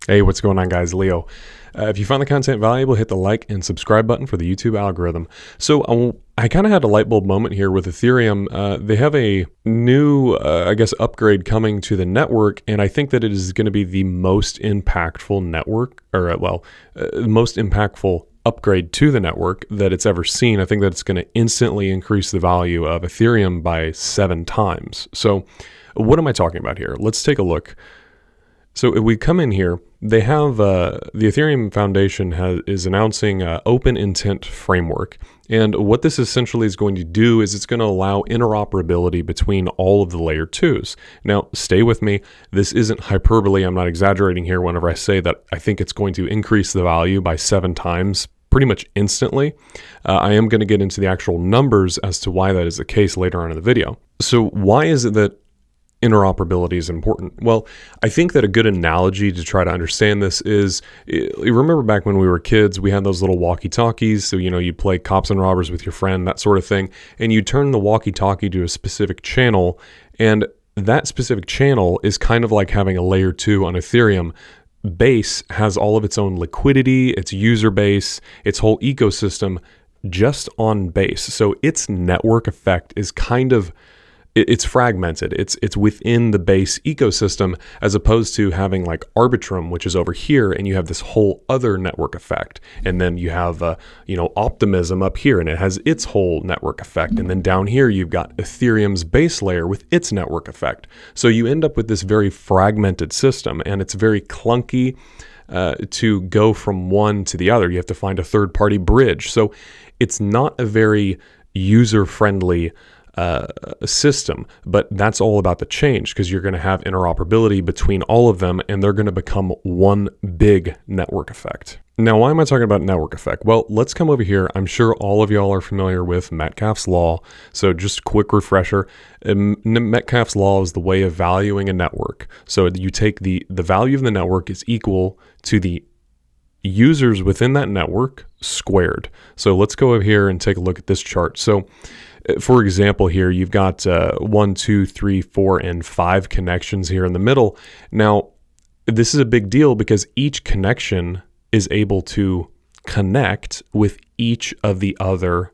Hey, what's going on, guys? Leo. If you find the content valuable, hit the like and subscribe button for the YouTube algorithm. So I kind of had a light bulb moment here with Ethereum. They have a new, upgrade coming to the network, and I think that it is going to be the most impactful network, most impactful upgrade to the network that it's ever seen. I think that it's going to instantly increase the value of Ethereum by 7 times. So what am I talking about here? Let's take a look. So if we come in here, they have the Ethereum Foundation is announcing an open intent framework. And what this essentially is going to do is it's going to allow interoperability between all of the layer 2s. Now, stay with me. This isn't hyperbole. I'm not exaggerating here whenever I say that I think it's going to increase the value by 7 times pretty much instantly. I am going to get into the actual numbers as to why that is the case later on in the video. So why is it that interoperability is important? Well, I think that a good analogy to try to understand this is, you remember back when we were kids, we had those little walkie-talkies. So, you'd play cops and robbers with your friend, that sort of thing. And you turn the walkie-talkie to a specific channel. And that specific channel is kind of like having a layer 2 on Ethereum. Base has all of its own liquidity, its user base, its whole ecosystem just on Base. So its network effect is it's fragmented. It's within the Base ecosystem, as opposed to having like Arbitrum, which is over here, and you have this whole other network effect. And then you have Optimism up here, and it has its whole network effect. And then down here you've got Ethereum's base layer with its network effect. So you end up with this very fragmented system, and it's very clunky to go from one to the other. You have to find a third-party bridge. So it's not a very user-friendly system, but that's all about the change, because you're going to have interoperability between all of them, and they're going to become one big network effect. Now, why am I talking about network effect? Well, let's come over here. I'm sure all of y'all are familiar with Metcalfe's law. So just a quick refresher. Metcalfe's law is the way of valuing a network. So you take the value of the network is equal to the users within that network squared. So let's go over here and take a look at this chart. So for example, here you've got 1, 2, 3, 4, and 5 connections here in the middle. Now, this is a big deal because each connection is able to connect with each of the other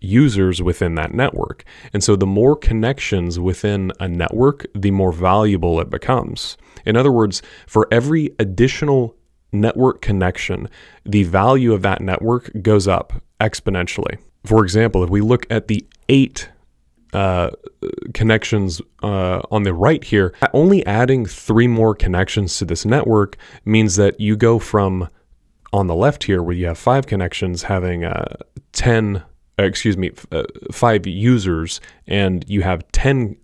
users within that network. And so the more connections within a network, the more valuable it becomes. In other words, for every additional network connection, the value of that network goes up exponentially. For example, if we look at the 8 connections on the right here, only adding 3 more connections to this network means that you go from, on the left here, where you have 5 connections, having 5 users, and you have 10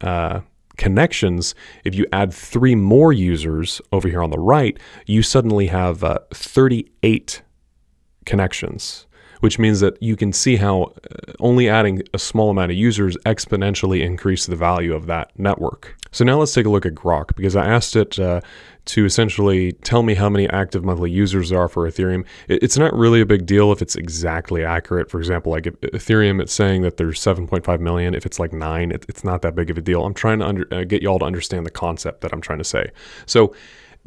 connections. If you add 3 more users over here on the right, you suddenly have 38 connections, which means that you can see how only adding a small amount of users exponentially increase the value of that network. So now let's take a look at Grok, because I asked it to essentially tell me how many active monthly users there are for Ethereum. It's not really a big deal if it's exactly accurate. For example, like if Ethereum, it's saying that there's 7.5 million. If it's like 9, it's not that big of a deal. I'm trying to get y'all to understand the concept that I'm trying to say. So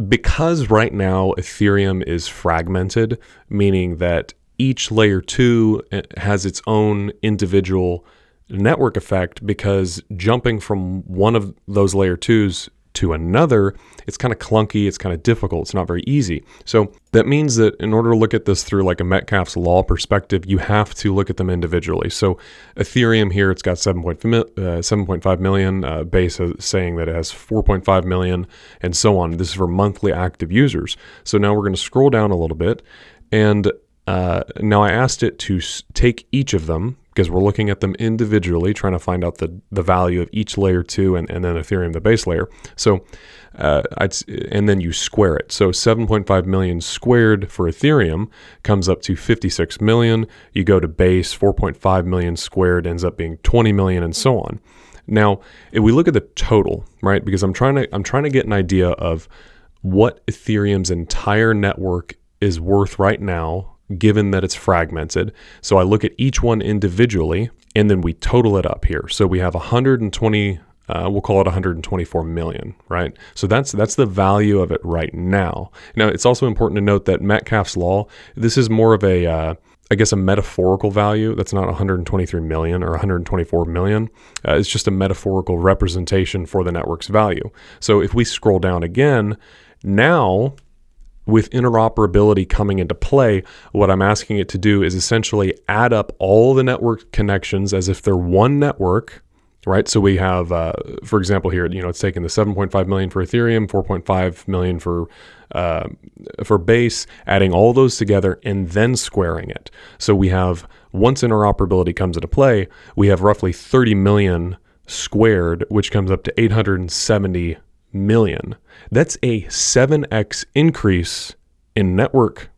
because right now Ethereum is fragmented, meaning that each layer 2 has its own individual network effect, because jumping from one of those layer 2s to another, it's kind of clunky, it's kind of difficult, it's not very easy. So that means that in order to look at this through like a Metcalfe's law perspective, you have to look at them individually. So Ethereum here, it's got 7.5 million, Base is saying that it has 4.5 million, and so on. This is for monthly active users. So now we're going to scroll down a little bit, and now I asked it to take each of them, because we're looking at them individually, trying to find out the value of each layer 2 and then Ethereum, the base layer. So, and then you square it. So 7.5 million squared for Ethereum comes up to 56 million. You go to Base, 4.5 million squared ends up being 20 million, and so on. Now, if we look at the total, right? Because I'm trying to get an idea of what Ethereum's entire network is worth right now, given that it's fragmented. So I look at each one individually, and then we total it up here. So we have 120 we'll call it 124 million, right? So that's the value of it right now. Now, it's also important to note that Metcalfe's law, this is more of a, I guess, a metaphorical value. That's not 123 million or 124 million. It's just a metaphorical representation for the network's value. So if we scroll down again, now with interoperability coming into play, what I'm asking it to do is essentially add up all the network connections as if they're one network, right? So we have, for example, here, it's taking the 7.5 million for Ethereum, 4.5 million for Base, adding all those together and then squaring it. So we have, once interoperability comes into play, we have roughly 30 million squared, which comes up to 870 million. That's a 7x increase in network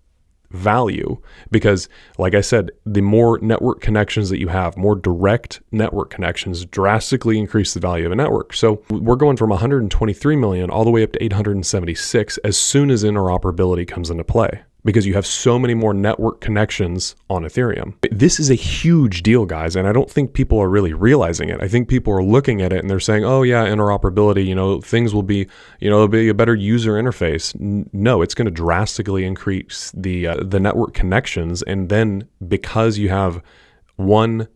value because, like I said, the more network connections that you have, more direct network connections drastically increase the value of a network. So we're going from 123 million all the way up to 876 as soon as interoperability comes into play, because you have so many more network connections on Ethereum. This is a huge deal, guys, and I don't think people are really realizing it. I think people are looking at it and they're saying, oh yeah, interoperability, things will be, it'll be a better user interface. No, it's going to drastically increase the network connections, and then because you have one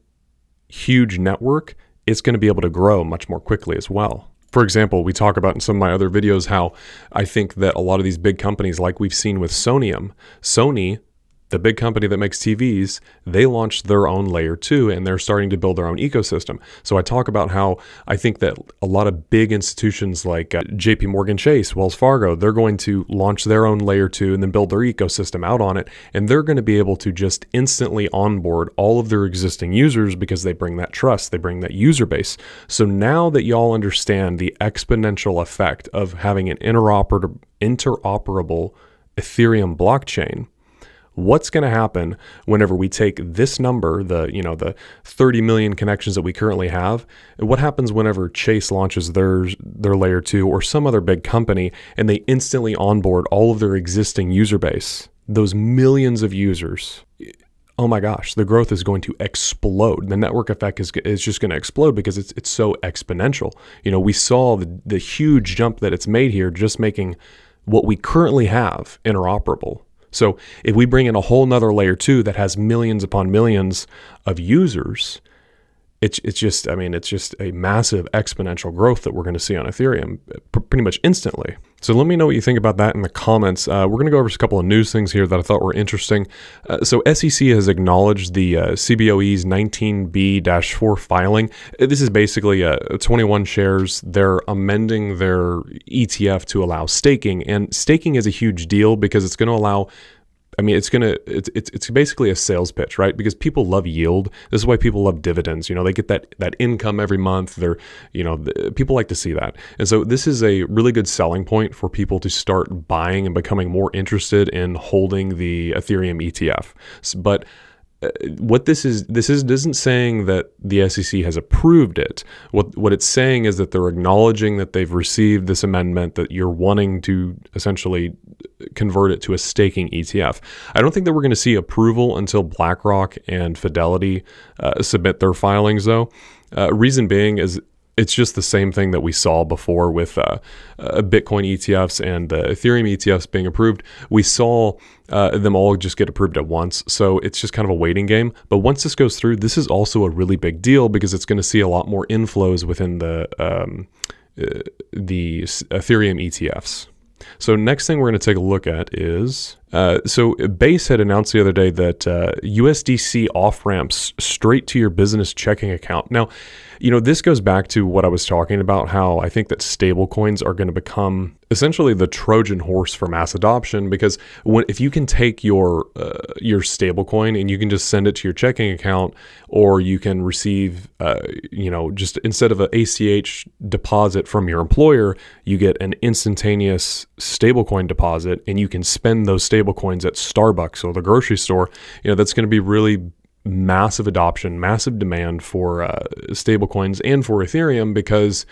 huge network, it's going to be able to grow much more quickly as well. For example, we talk about in some of my other videos how I think that a lot of these big companies, like we've seen with Sony, the big company that makes TVs, they launched their own layer 2 and they're starting to build their own ecosystem. So I talk about how I think that a lot of big institutions like JPMorgan Chase, Wells Fargo, they're going to launch their own layer 2 and then build their ecosystem out on it. And they're going to be able to just instantly onboard all of their existing users because they bring that trust, they bring that user base. So now that y'all understand the exponential effect of having an interoperable Ethereum blockchain, what's going to happen whenever we take this number, the 30 million connections that we currently have? What happens whenever Chase launches their layer 2 or some other big company and they instantly onboard all of their existing user base, those millions of users? Oh my gosh, the growth is going to explode. The network effect is just going to explode because it's so exponential. We saw the huge jump that it's made here, just making what we currently have interoperable. So if we bring in a whole nother layer 2 that has millions upon millions of users, it's just a massive exponential growth that we're going to see on Ethereum pretty much instantly. So let me know what you think about that in the comments. We're going to go over a couple of news things here that I thought were interesting. So SEC has acknowledged the CBOE's 19B-4 filing. This is basically 21 shares. They're amending their ETF to allow staking, and staking is a huge deal because it's going to allow, it's basically a sales pitch, right? Because people love yield. This is why people love dividends. They get that income every month. People like to see that. And so this is a really good selling point for people to start buying and becoming more interested in holding the Ethereum ETF. But what this isn't saying that the SEC has approved it. What it's saying is that they're acknowledging that they've received this amendment, that you're wanting to essentially convert it to a staking ETF. I don't think that we're going to see approval until BlackRock and Fidelity submit their filings, though. Reason being is it's just the same thing that we saw before with Bitcoin ETFs and the Ethereum ETFs being approved. We saw them all just get approved at once. So it's just kind of a waiting game. But once this goes through, this is also a really big deal because it's going to see a lot more inflows within the Ethereum ETFs. So next thing we're going to take a look at is, so Base had announced the other day that USDC off-ramps straight to your business checking account. Now, this goes back to what I was talking about, how I think that stablecoins are going to become essentially the Trojan horse for mass adoption, because if you can take your stablecoin and you can just send it to your checking account, or you can receive, just instead of an ACH deposit from your employer, you get an instantaneous stablecoin deposit, and you can spend those stablecoins at Starbucks or the grocery store. That's going to be really massive adoption, massive demand for stablecoins and for Ethereum, because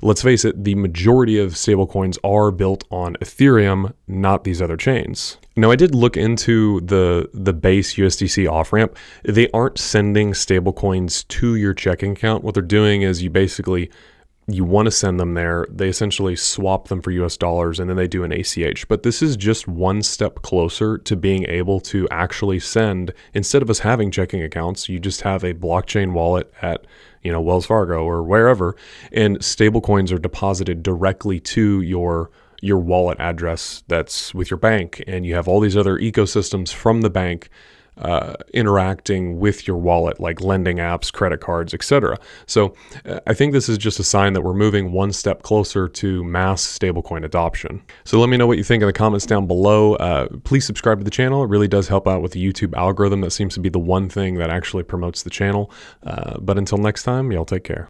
let's face it, the majority of stablecoins are built on Ethereum, not these other chains. Now, I did look into the Base USDC off-ramp. They aren't sending stablecoins to your checking account. What they're doing is you basically you want to send them there, they essentially swap them for US dollars and then they do an ACH. But this is just one step closer to being able to actually send, instead of us having checking accounts, you just have a blockchain wallet at Wells Fargo or wherever, and stablecoins are deposited directly to your wallet address that's with your bank, and you have all these other ecosystems from the bank interacting with your wallet, like lending apps, credit cards, etc. So I think this is just a sign that we're moving one step closer to mass stablecoin adoption. So let me know what you think in the comments down below. Please subscribe to the channel. It really does help out with the YouTube algorithm. That seems to be the one thing that actually promotes the channel. But until next time, y'all take care.